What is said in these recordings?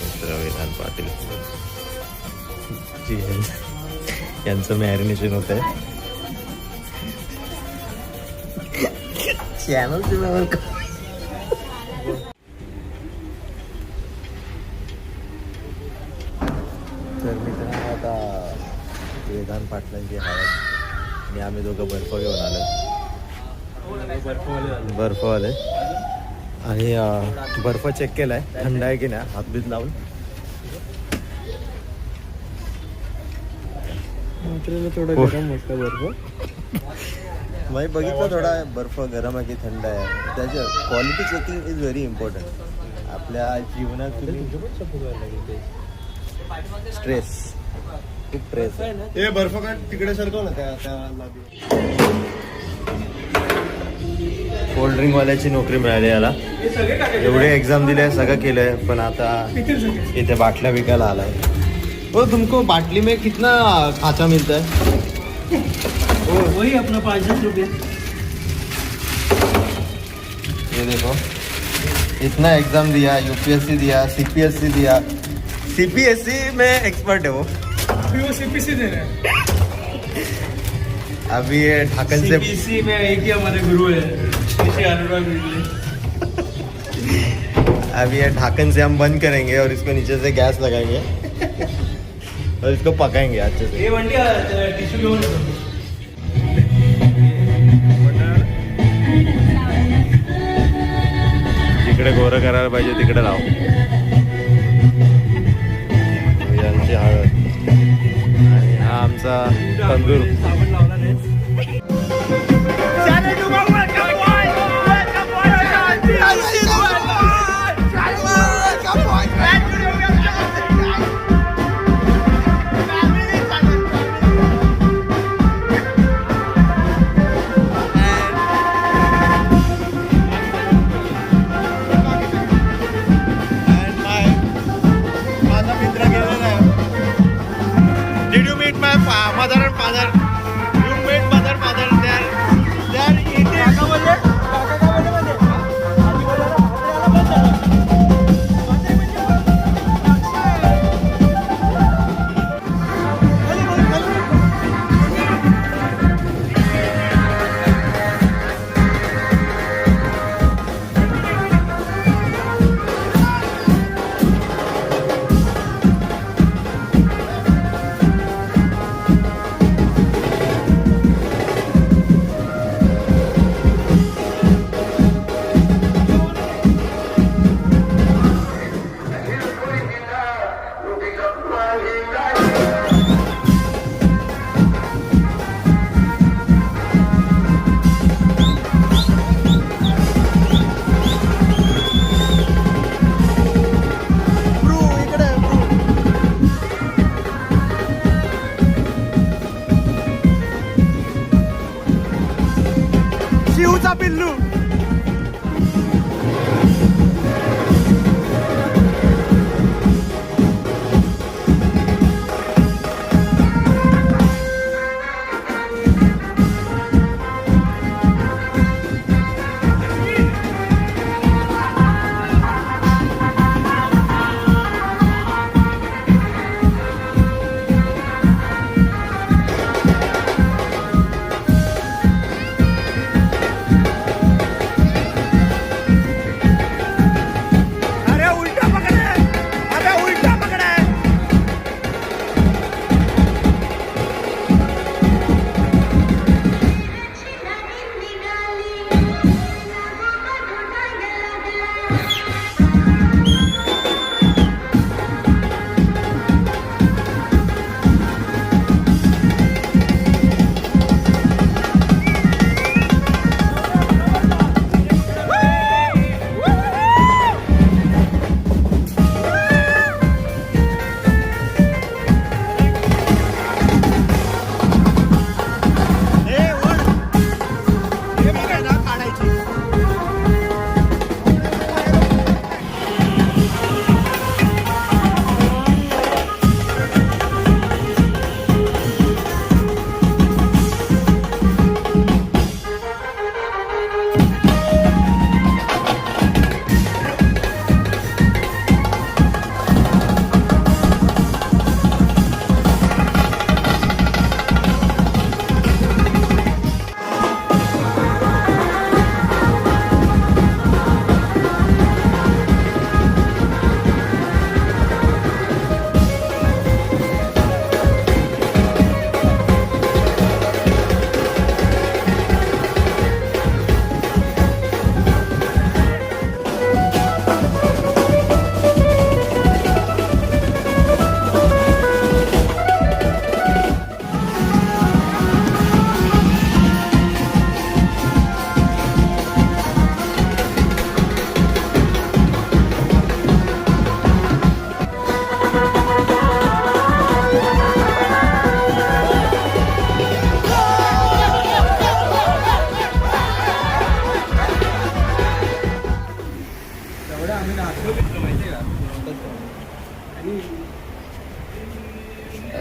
मित्र वेदांत पाटील जी यांचं मॅरिनेशन होत आहे. चॅनलचे लेवल तर मित्रांनो आता वेदांत पाटलांची हळद आणि आम्ही दोघं बर्फ घेऊन आलो. बर्फवाले आणि बर्फ चेक केलाय थंड आहे की नाही हातबीत लावून. थोडं गरम होतं बर्फ. मी बघितलं थोडा बर्फ गरम आहे की थंड आहे. त्याच्या quality checking is very important आपल्या जीवनात. स्ट्रेस खूप स्ट्रेस आहे. हे बर्फ का तिकडे सरकव ना त्या कोल्ड ड्रिंक वाल्याची नोकरी मिळाली याला. एवढे एक्झाम दिले सगळं केलंय पण आता इथे बाटल्या विकायला आलाय. वो तुमको बाटली में कितना खाचा मिलता है? वही अपना 500 रुपये. ये देखो इतना एग्जाम दिया, यूपीएससी दिया, सीपीएससी दिया. सीपीएससी में एक्सपर्ट है वो. अभी वो सीपीसी दे रहे हैं. अभी ये ढाकन से सीपीसी में एक ही हमारे गुरु है श्री अनुराग बिजली. अभी ये ढाकन से हम बंद करेंगे और इसको नीचे से गैस लगाएंगे और इसको पकाएंगे अच्छे से. ये वंडी टिश्यू घेऊन जिकडे गोरं करायला पाहिजे तिकडे लाव. यांची हळद आणि हा आमचा तंदूर. साबण लावला नाही. Did you meet my mother and father? You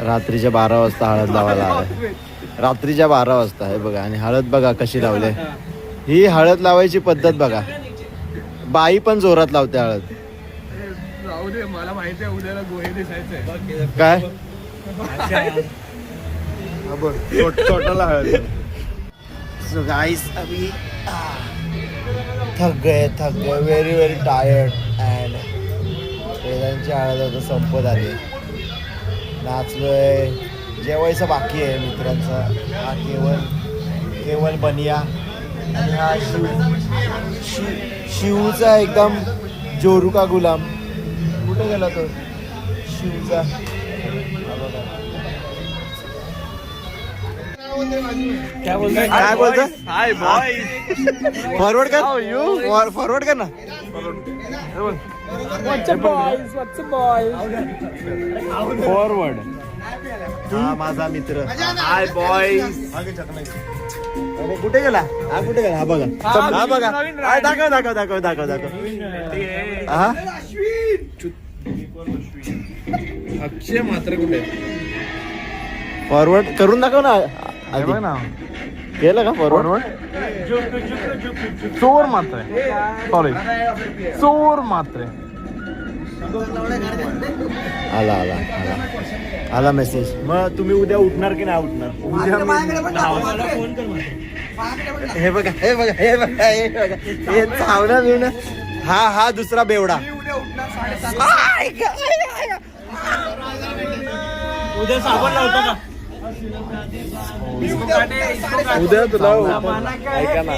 रात्रीच्या 12 वाजता हळद लावायला आलाय. रात्रीच्या 12 वाजता आहे बघा. आणि हळद बघा कशी लावले. ही हळद लावायची पद्धत बघा. बाई पण जोरात लावते हळद. जाऊ दे, मला माहिती आहे उद्याला गोहे दिसायचंय. काय छोटाला हळद. सो गाइस अभी थक गए व्हेरी व्हेरी टायर्ड. अँड वेदांची हळद आता संपत आली. नाचलोय, जेवायचं बाकी आहे मित्रांचा. हा केवळ बनिया. आणि हा शिवचा एकदम जोरू का गुलाम. कुठे गेला तो शिवचा. काय बोलतो हाय बॉय. फॉरवर्ड कर. फॉरवर्ड कर ना. फॉरवर्ड. हा माझा मित्र. हाय बॉय. अरे कुठे गेला. हा कुठे गेला. हा बघा. हा बघा. हा, दाखव. हा अक्षय मात्र कुठे. फॉरवर्ड करून दाखव ना. आधी. केलं का फॉरवर्ड. चोर मात्र सॉरी चोर मात्र. आला मेसेज. मग तुम्ही उद्या उठणार की नाही उठणार. हे बघा हे चावना बिवना. हा दुसरा बेवडा. उद्या साबण लावतो का. उद्या तुला ऐका ना.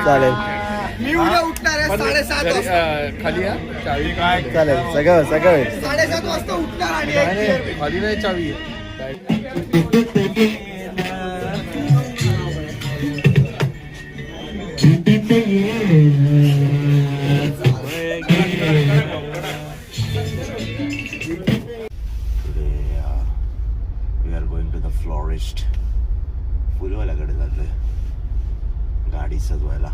चालेल. मी उद्या उठणार आहे 7:30 वाजता. खाली या चावी. काय चालेल सगळं 7:30 वाजता उठणार आणि खाली नाही चावी. We are going to the florist. फुलवाल्याकडे जातोय गाडी सजवायला.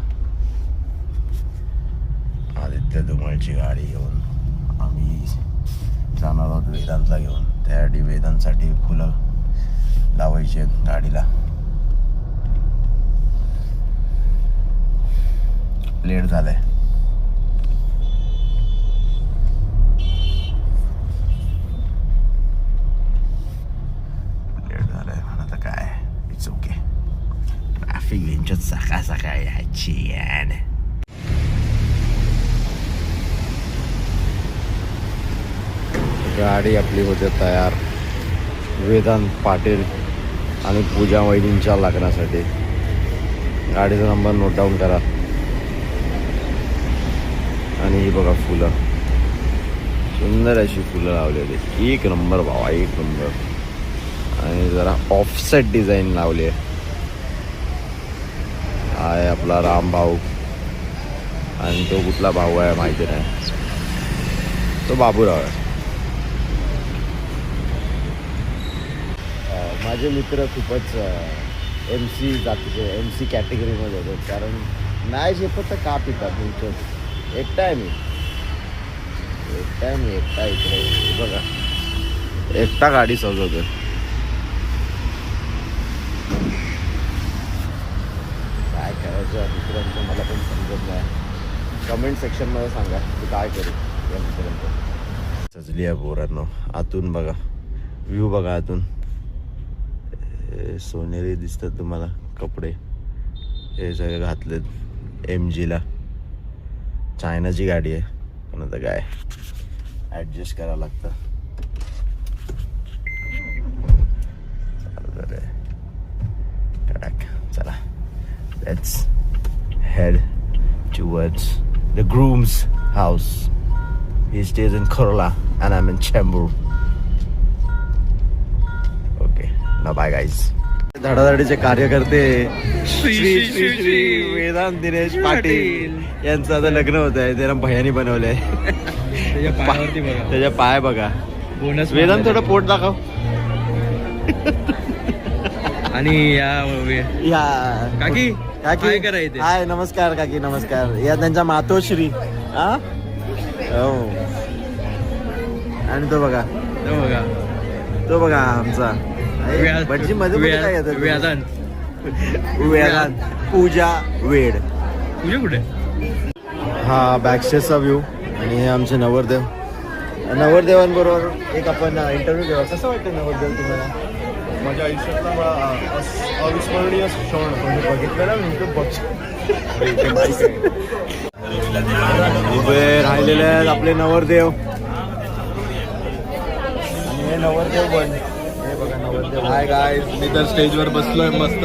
आदित्य धुमळची गाडी घेऊन आम्ही जाणार आहोत वेदांतला घेऊन. त्यासाठी वेदांसाठी फुलं लावायची आहेत गाडीला. लेट झालंय. आता काय इट्स ओके. ट्रॅफिक यांच्यात सकाळ यायची यार. गाडी आपली होते तयार वेदांत पाटील आणि पूजा वहिनींच्या लग्नासाठी. गाडीचा नंबर नोट डाऊन करा. आणि ही बघा फुलं. सुंदर अशी फुलं लावलेली. एक नंबर भावा एक नंबर. आणि जरा ऑफसेट डिझाईन लावली आहे. आहे आपला राम भाऊ. आणि तो कुठला भाऊ आहे माहिती नाही. तो बाबूराव आहे. माझे मित्र खूपच MC जातीचे MC कॅटेगरीमध्ये होते. कारण नाही झेपत तर का पितात तुमचं. एकटा आहे मी इकडे बघा. एकटा गाडी सजवतो. काय करायचं मित्रांचं मला पण समजत नाही. कमेंट सेक्शनमध्ये सांगा की काय करू या मित्रांचं. सजली आहे पोरांनो. आतून बघा व्ह्यू बघा. आतून सोनेरी दिसतात तुम्हाला कपडे. हे सगळे घातलेत MGला. चायनाची गाडी आहे पण आता काय ॲडजस्ट करावं लागतं. चला let's head towards the grooms house. He stays in Kerala and I'm in Chembur. Okay, now bye guys. धडाधडीचे कार्यकर्ते श्री वेदांत दिनेश पाटील यांचं आता लग्न होत आहे. त्याला भयानी बनवलंय. त्याच्या पायावरती बघा. त्याच्या पाय बघा. बोनस वेदांत थोडं पोट दाखव. आणि या या काकी काकी काय करायचे हाय नमस्कार काकी नमस्कार या त्यांच्या मातोश्री हा हो आणि तो बघा आमचा भटजी मध्ये काय येतं व्यादान वेदांत पूजा वेड तुझे कुठे हा बॅकस्टेजचा व्ह्यू आणि हे आमचे नवरदेवांबरोबर एक आपण इंटरव्ह्यू घेऊ कसं वाटतं नवरदेव तुम्हाला माझ्या आयुष्यातला अविस्मरणीय क्षण म्हणजे बघितलेला मी उभे राहिलेले आहेत आपले नवरदेव आणि हे नवरदेव पण हे बघा नवरदेव हाय गाय मी तर स्टेजवर बसलोय मस्त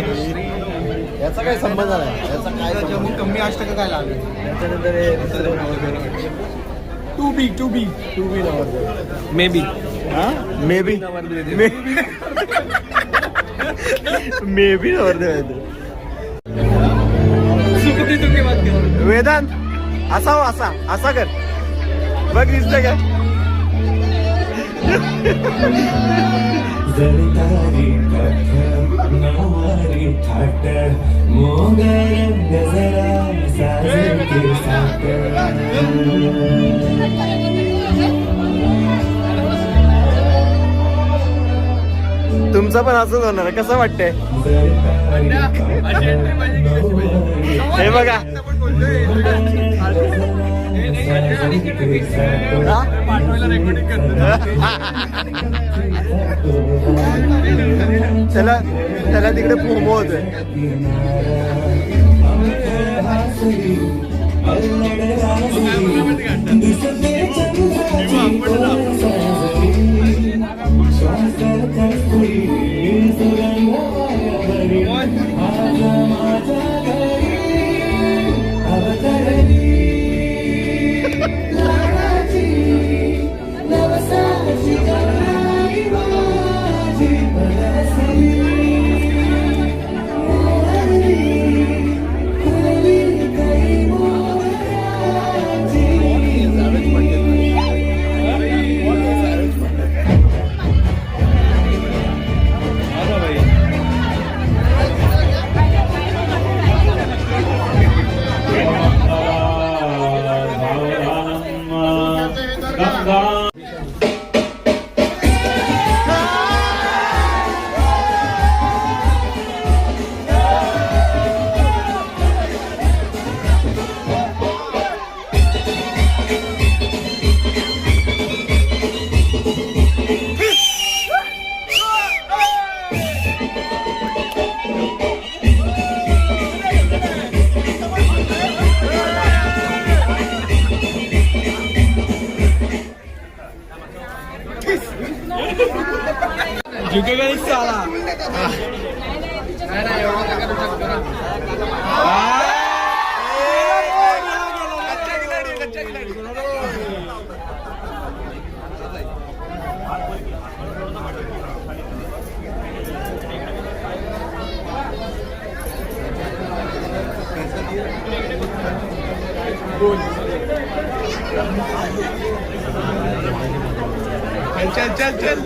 याचा काय संबंध नाही याचा काय संबंध कमी अष्टक काय लागले त्याच्यानंतर हे दुसरे नवरदेव टू बी नवरदेव मे बी हा मे बी नवरदेव आहेत वेदांत असा हो असा कर बघ दिसतंय का जरदारी कथ नवारी थाट मोगर गजरा साज के साथ तुमचं पण असंच होणार आहे. कसं वाटतंय हे बघा त्याला तिकडे फोमो होतोय चल